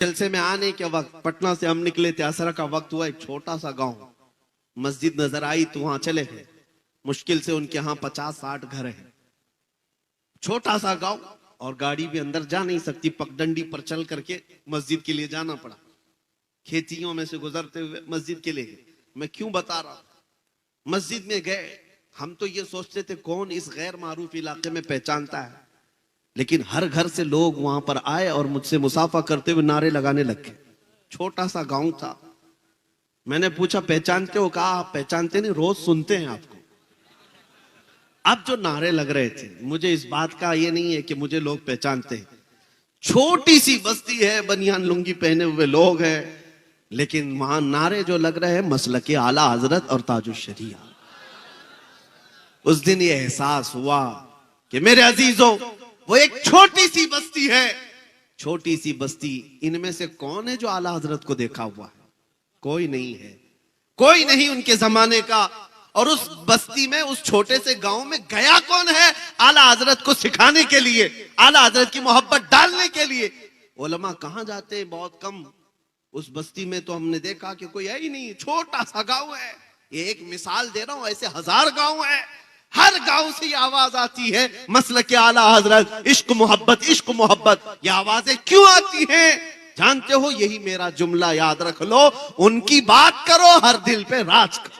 जलसे में आने के वक्त पटना से हम निकले थे, असर का वक्त हुआ, एक छोटा सा गांव, मस्जिद नजर आई तो वहां चले गए। मुश्किल से उनके यहाँ 50-60 घर हैं, छोटा सा गांव, और गाड़ी भी अंदर जा नहीं सकती, पगडंडी पर चल करके मस्जिद के लिए जाना पड़ा। खेतियों में से गुजरते हुए मस्जिद के लिए गए। मैं क्यों बता रहा हूं, मस्जिद में गए, हम तो ये सोचते थे कौन इस गैर मारूफ इलाके में पहचानता है, लेकिन हर घर से लोग वहां पर आए और मुझसे मुसाफा करते हुए नारे लगाने लगे। छोटा सा गांव था। मैंने पूछा पहचानते हो? कहा आप पहचानते नहीं, रोज सुनते हैं आपको। अब जो नारे लग रहे थे, मुझे इस बात का ये नहीं है कि मुझे लोग पहचानते हैं। छोटी सी बस्ती है, बनियान लुंगी पहने हुए लोग हैं, लेकिन वहां नारे जो लग रहे हैं मसलके आला हजरत और ताजुश शरिया। उस दिन ये एहसास हुआ कि मेरे अजीजों, वो एक छोटी सी बस्ती है, छोटी सी बस्ती, इनमें से कौन है जो आला हजरत को देखा हुआ है? कोई नहीं है, कोई नहीं उनके जमाने का। और उस बस्ती में, उस छोटे से गांव में गया कौन है आला हजरत को सिखाने के लिए, आला हजरत की मोहब्बत डालने के लिए? उलमा कहां जाते हैं? बहुत कम। उस बस्ती में तो हमने देखा कि कोई है ही नहीं, छोटा सा गांव है। ये एक मिसाल दे रहा हूं, ऐसे 1000 गांव है, हर गांव से ये आवाज आती है, मसलके आला हजरत, इश्क मोहब्बत, इश्क मोहब्बत। ये आवाजें क्यों आती हैं जानते हो? यही मेरा जुमला याद रख लो, उनकी बात करो, हर दिल पे राज करो।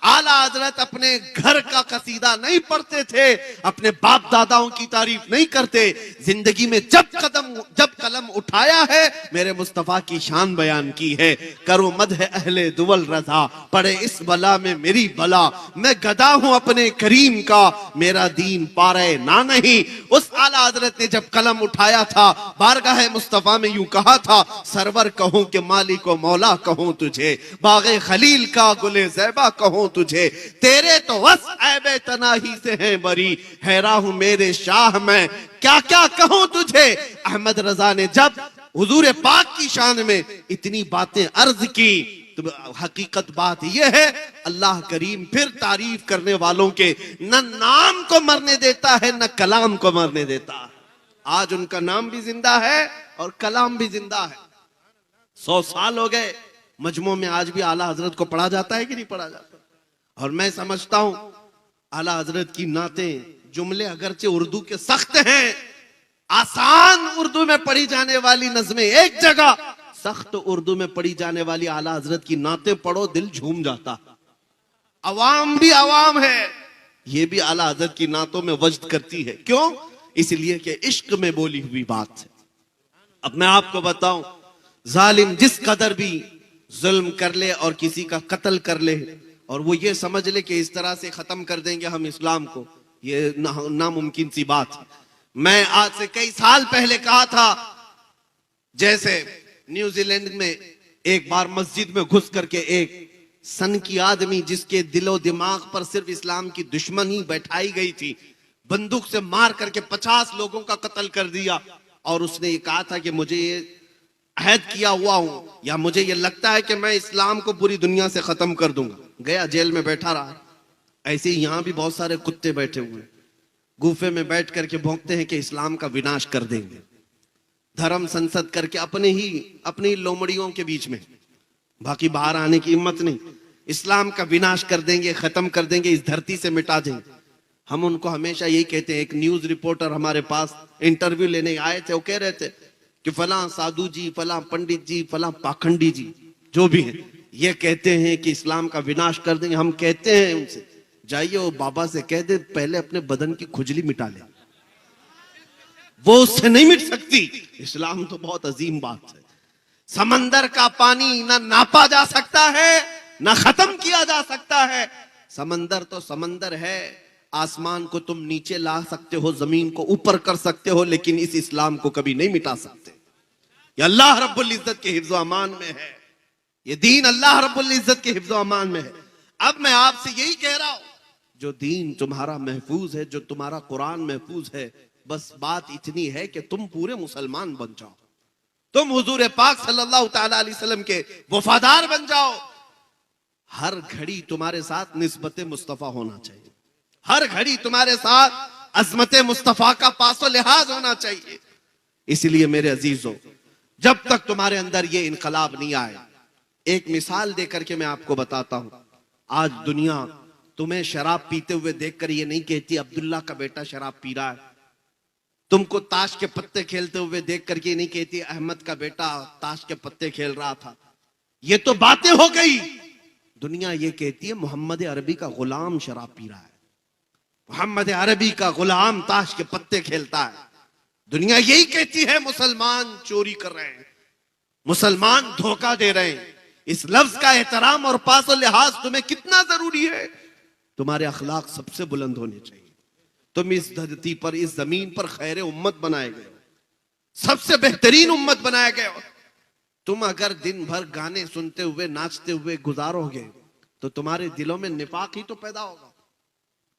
आला हजरत अपने घर का कसीदा नहीं पढ़ते थे, अपने बाप दादाओं की तारीफ नहीं करते। जिंदगी में जब कलम उठाया है, मेरे मुस्तफा की शान बयान की है। करो मदह अहले दुवल रजा, पड़े इस बला में मेरी बला। मैं गदा हूं अपने करीम का, मेरा दीन पारे ना नहीं। उस आला हजरत ने जब कलम उठाया था, बारगाह मुस्तफा में यूं कहा था, सरवर कहूं कि मालिक व मौला कहूं तुझे, बागे खलील का गुले ज़ैबा कहूं तुझे, तेरे तो वस ऐबे तनाही से हैं बरी, हैरा हूं मेरे शाह मैं क्या क्या कहूं तुझे। अहमद रजा ने जब हुजूर पाक की शान में इतनी बातें अर्ज की, तो हकीकत बात यह है, अल्लाह करीम फिर तारीफ करने वालों के न नाम को मरने देता है, न कलाम को मरने देता है। आज उनका नाम भी जिंदा है और कलाम भी जिंदा है। 100 साल हो गए, मजमू में आज भी आला हजरत को पढ़ा जाता है कि नहीं पढ़ा जाता? और मैं समझता हूं आला हजरत की नातें, जुमले अगरचे उर्दू के सख्त हैं, आसान उर्दू में पढ़ी जाने वाली नज़में एक जगह, सख्त उर्दू में पढ़ी जाने वाली आला हजरत की नातें पढ़ो, दिल झूम जाता। अवाम भी अवाम है, ये भी आला हजरत की नातों में वजद करती है। क्यों? इसलिए कि इश्क में बोली हुई बात है। अब मैं आपको बताऊं, जालिम जिस कदर भी जुल्म कर ले और किसी का कत्ल कर ले, और वो ये समझ ले कि इस तरह से खत्म कर देंगे हम इस्लाम को, ये नामुमकिन सी बात है। मैं आज से कई साल पहले कहा था, जैसे न्यूजीलैंड में एक बार मस्जिद में घुस करके एक सन की आदमी, जिसके दिलो दिमाग पर सिर्फ इस्लाम की दुश्मनी बैठाई गई थी, बंदूक से मार करके 50 लोगों का कत्ल कर दिया। और उसने ये कहा था कि मुझे ये अहद किया हुआ हूं, या मुझे ये लगता है कि मैं इस्लाम को पूरी दुनिया से खत्म कर दूंगा। गया, जेल में बैठा रहा। ऐसे ही यहां भी बहुत सारे कुत्ते बैठे हुए, गुफे में बैठ करके भौंकते हैं कि इस्लाम का विनाश कर देंगे, धर्म संसद करके अपनी लोमड़ियों के बीच में, बाकी बाहर आने की हिम्मत नहीं। इस्लाम का विनाश कर देंगे, खत्म कर देंगे, इस धरती से मिटा देंगे। हम उनको हमेशा यही कहते हैं। एक न्यूज रिपोर्टर हमारे पास इंटरव्यू लेने आए थे, वो कह रहे थे कि फलां साधु जी, फलां पंडित जी, फलां पाखंडी जी, जो भी है, ये कहते हैं कि इस्लाम का विनाश कर देंगे। हम कहते हैं उनसे, जाइए वो बाबा से कह दे पहले अपने बदन की खुजली मिटा ले, वो उससे नहीं मिट सकती। इस्लाम तो बहुत अजीम बात है। समंदर का पानी ना नापा जा सकता है, ना खत्म किया जा सकता है। समंदर तो समंदर है, आसमान को तुम नीचे ला सकते हो, जमीन को ऊपर कर सकते हो, लेकिन इस इस्लाम को कभी नहीं मिटा सकते। ये अल्लाह रब्बुल इज्जत के हिफ्ज़ो अमान में है, ये दीन अल्लाह रब्बुल इज्जत के हिफ्ज़ो अमान में है। अब मैं आपसे यही कह रहा हूं, जो दीन तुम्हारा महफूज है, जो तुम्हारा कुरान महफूज है, बस बात इतनी है कि तुम पूरे मुसलमान बन जाओ, तुम हुजूर पाक सल्लल्लाहु तआला अलैहि वसल्लम के वफादार बन जाओ। हर घड़ी तुम्हारे साथ निस्बत मुस्तफा होना चाहिए, हर घड़ी तुम्हारे साथ अजमत मुस्तफा का पासो लिहाज होना चाहिए। इसलिए मेरे अजीजों, जब तक तुम्हारे अंदर ये इनकलाब नहीं आए। एक मिसाल देकर के मैं आपको बताता हूं। आज दुनिया तुम्हें शराब पीते हुए देखकर ये नहीं कहती अब्दुल्ला का बेटा शराब पी रहा है। तुमको ताश के पत्ते खेलते हुए देख करके ये नहीं कहती अहमद का बेटा ताश के पत्ते खेल रहा था। ये तो बातें हो गई। दुनिया ये कहती है मोहम्मद अरबी का गुलाम शराब पी रहा है, मोहम्मद अरबी का गुलाम ताश के पत्ते खेलता है। दुनिया यही कहती है मुसलमान चोरी कर रहे हैं, मुसलमान धोखा दे रहे हैं। इस लफ्ज का एहतराम और पास और लिहाज तुम्हें कितना जरूरी है। तुम्हारे अखलाक सबसे बुलंद होने चाहिए। तुम इस धरती पर, इस जमीन पर खैर उम्मत बनाए गए हो, सबसे बेहतरीन उम्मत बनाए गए हो। तुम अगर दिन भर गाने सुनते हुए नाचते हुए गुजारोगे तो तुम्हारे दिलों में निफाक ही तो पैदा होगा।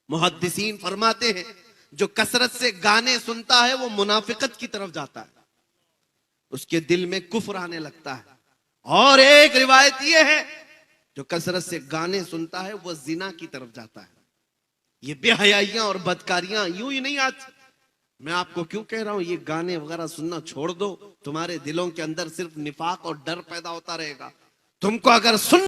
मुहद्दिसीन फरमाते हैं जो कसरत से गाने सुनता है वो मुनाफिकत की तरफ जाता है, उसके दिल में कुफ्र आने लगता है। और एक रिवायत ये है जो कसरत से गाने सुनता है वो जिना की तरफ जाता है। ये बेहयाइयां और बदकारियां यूं ही नहीं आती। मैं आपको क्यों कह रहा हूं ये गाने वगैरह सुनना छोड़ दो, तुम्हारे दिलों के अंदर सिर्फ निफाक और डर पैदा होता रहेगा। तुमको अगर सुन